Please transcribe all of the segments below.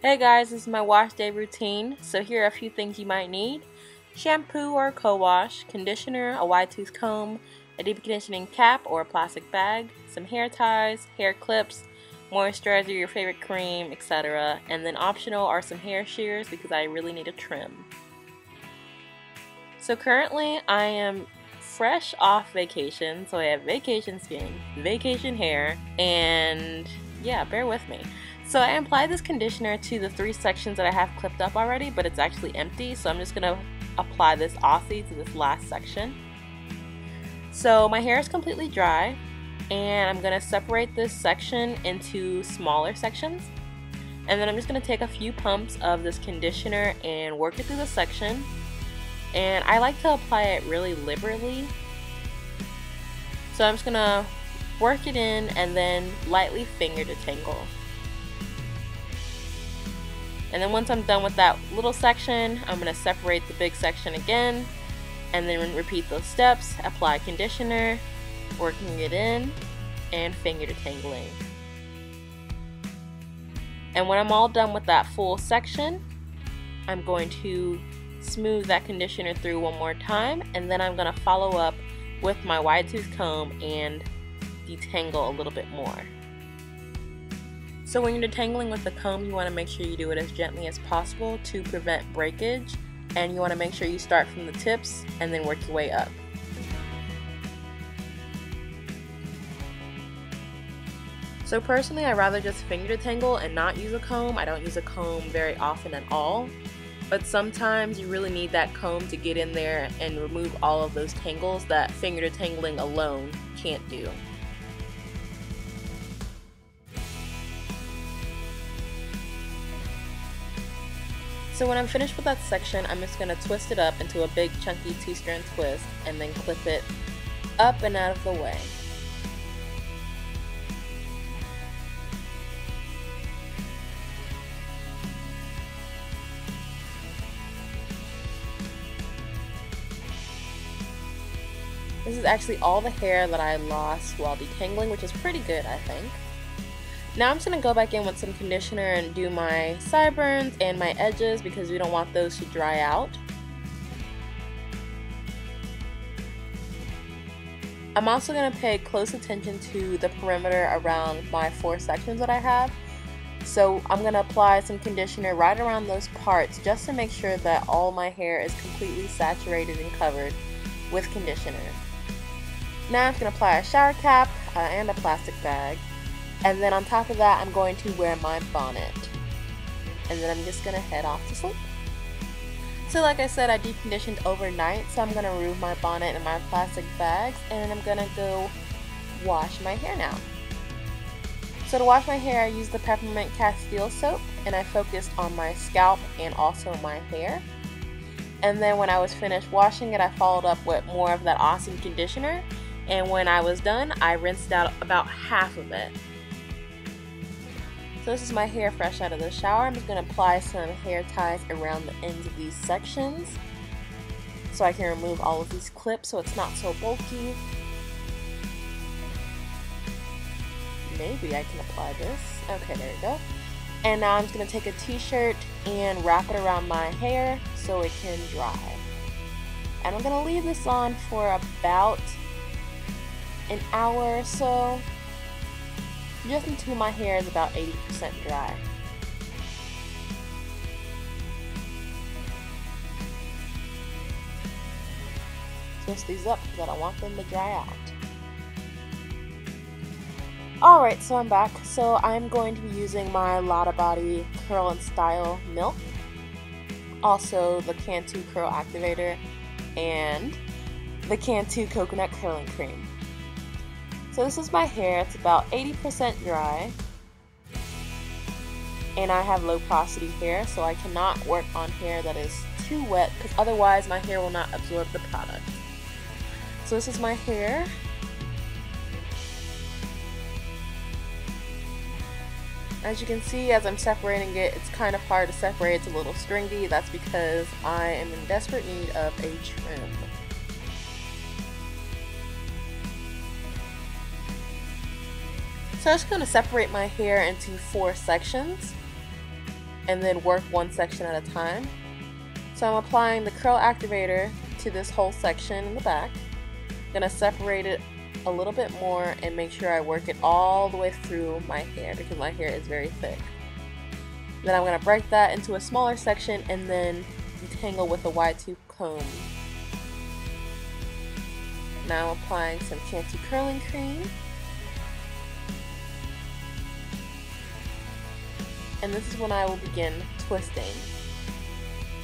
Hey guys, this is my wash day routine. So here are a few things you might need. Shampoo or co-wash, conditioner, a wide tooth comb, a deep conditioning cap or a plastic bag, some hair ties, hair clips, moisturizer, your favorite cream, etc. And then optional are some hair shears because I really need a trim. So currently I am fresh off vacation, so I have vacation skin, vacation hair, and yeah, bear with me. So I applied this conditioner to the 3 sections that I have clipped up already, but it's actually empty, so I'm just going to apply this Aussie to this last section. So my hair is completely dry, and I'm going to separate this section into smaller sections. And then I'm just going to take a few pumps of this conditioner and work it through the section. And I like to apply it really liberally. So I'm just going to work it in and then lightly finger detangle. And then once I'm done with that little section, I'm going to separate the big section again, and then repeat those steps, apply conditioner, working it in, and finger detangling. And when I'm all done with that full section, I'm going to smooth that conditioner through one more time, and then I'm going to follow up with my wide tooth comb and detangle a little bit more. So when you're detangling with the comb, you want to make sure you do it as gently as possible to prevent breakage, and you want to make sure you start from the tips and then work your way up. So personally, I rather just finger detangle and not use a comb. I don't use a comb very often at all, but sometimes you really need that comb to get in there and remove all of those tangles that finger detangling alone can't do. So when I'm finished with that section, I'm just going to twist it up into a big chunky 2-strand twist and then clip it up and out of the way. This is actually all the hair that I lost while detangling, which is pretty good, I think. Now I'm just going to go back in with some conditioner and do my sideburns and my edges because we don't want those to dry out. I'm also going to pay close attention to the perimeter around my 4 sections that I have. So I'm going to apply some conditioner right around those parts just to make sure that all my hair is completely saturated and covered with conditioner. Now I'm just going to apply a shower cap and a plastic bag. And then on top of that, I'm going to wear my bonnet. And then I'm just going to head off to sleep. So like I said, I deep conditioned overnight, so I'm going to remove my bonnet and my plastic bags, and I'm going to go wash my hair now. So to wash my hair, I used the peppermint castile soap, and I focused on my scalp and also my hair. And then when I was finished washing it, I followed up with more of that awesome conditioner, and when I was done, I rinsed out about half of it. So this is my hair fresh out of the shower. I'm just going to apply some hair ties around the ends of these sections so I can remove all of these clips so it's not so bulky. Maybe I can apply this. Okay, there we go. And now I'm just going to take a t-shirt and wrap it around my hair so it can dry. And I'm going to leave this on for about an hour or so, just until my hair is about 80% dry. Twist these up because I don't want them to dry out. Alright, so I'm back. So I'm going to be using my Lotta Body Curl and Style Milk, also the Cantu Curl Activator, and the Cantu Coconut Curling Cream. So this is my hair. It's about 80% dry, and I have low porosity hair, so I cannot work on hair that is too wet because otherwise my hair will not absorb the product. So this is my hair. As you can see, as I'm separating it, it's kind of hard to separate. It's a little stringy. That's because I am in desperate need of a trim. So I'm just going to separate my hair into 4 sections. and then work one section at a time. So I'm applying the curl activator to this whole section in the back. I'm going to separate it a little bit more and make sure I work it all the way through my hair because my hair is very thick. Then I'm going to break that into a smaller section and then detangle with a wide tooth comb. Now I'm applying some fancy curling cream. And this is when I will begin twisting.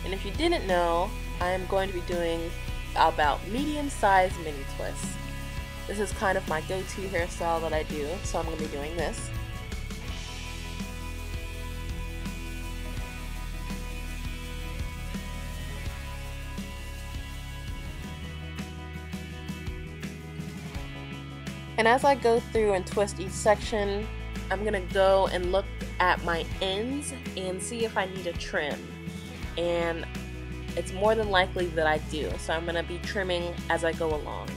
And if you didn't know, I am going to be doing about medium-sized mini twists. This is kind of my go-to hairstyle that I do, so I'm going to be doing this. And as I go through and twist each section, I'm going to go and look at my ends and see if I need a trim. And it's more than likely that I do, so I'm going to be trimming as I go along.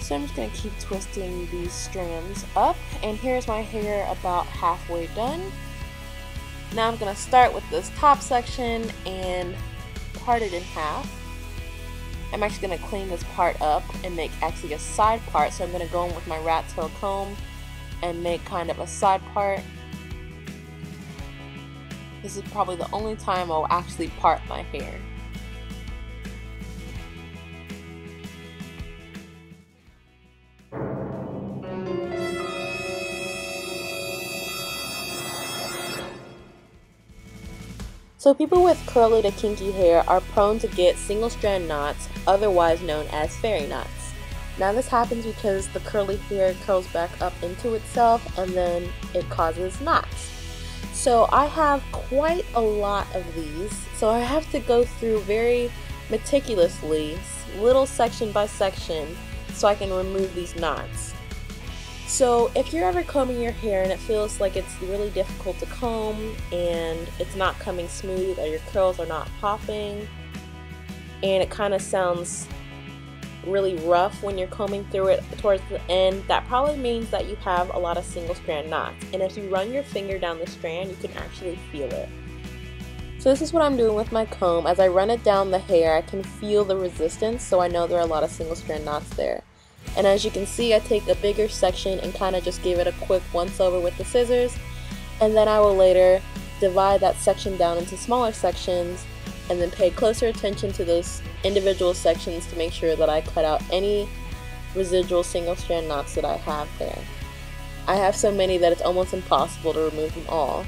So I'm just going to keep twisting these strands up, and here's my hair about halfway done. Now I'm going to start with this top section and part it in half. I'm actually going to clean this part up and make actually a side part, so I'm going to go in with my rat tail comb and make kind of a side part. This is probably the only time I'll actually part my hair. So people with curly to kinky hair are prone to get single strand knots, otherwise known as fairy knots. Now this happens because the curly hair curls back up into itself and then it causes knots. So I have quite a lot of these, so I have to go through very meticulously, little section by section, so I can remove these knots. So if you're ever combing your hair and it feels like it's really difficult to comb and it's not coming smooth or your curls are not popping and it kind of sounds really rough when you're combing through it towards the end, that probably means that you have a lot of single strand knots. And if you run your finger down the strand, you can actually feel it. So this is what I'm doing with my comb. As I run it down the hair, I can feel the resistance, so I know there are a lot of single strand knots there. And as you can see, I take a bigger section and kind of just give it a quick once over with the scissors, and then I will later divide that section down into smaller sections and then pay closer attention to those individual sections to make sure that I cut out any residual single strand knots that I have there. I have so many that it's almost impossible to remove them all,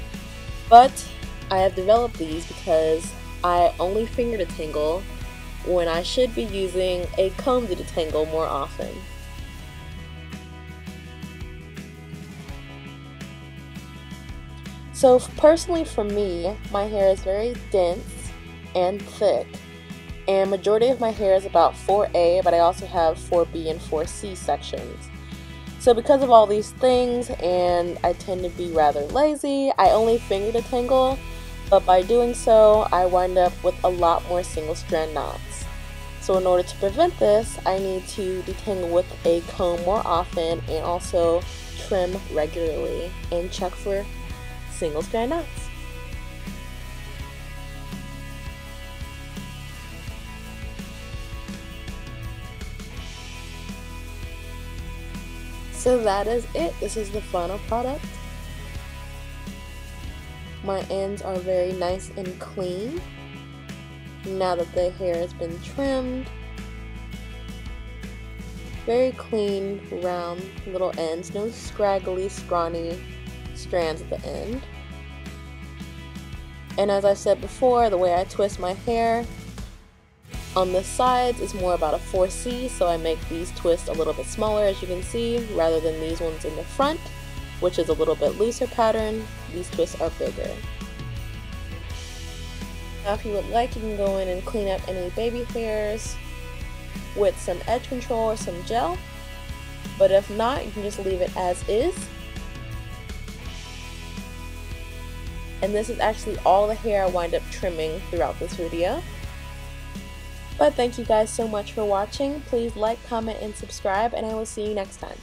but I have developed these because I only finger detangle when I should be using a comb to detangle more often. So personally for me, my hair is very dense and thick, and majority of my hair is about 4A, but I also have 4B and 4C sections. So because of all these things, and I tend to be rather lazy, I only finger detangle, but by doing so, I wind up with a lot more single strand knots. So in order to prevent this, I need to detangle with a comb more often and also trim regularly and check for single strand knots. So that is it. This is the final product. My ends are very nice and clean now that the hair has been trimmed. Very clean, round little ends, no scraggly, scrawny strands at the end. And as I said before, the way I twist my hair on the sides is more about a 4C, so I make these twists a little bit smaller, as you can see, rather than these ones in the front, which is a little bit looser pattern. These twists are bigger. Now if you would like, you can go in and clean up any baby hairs with some edge control or some gel, but if not, you can just leave it as is. And this is actually all the hair I wind up trimming throughout this video. But thank you guys so much for watching. Please like, comment, and subscribe, and I will see you next time.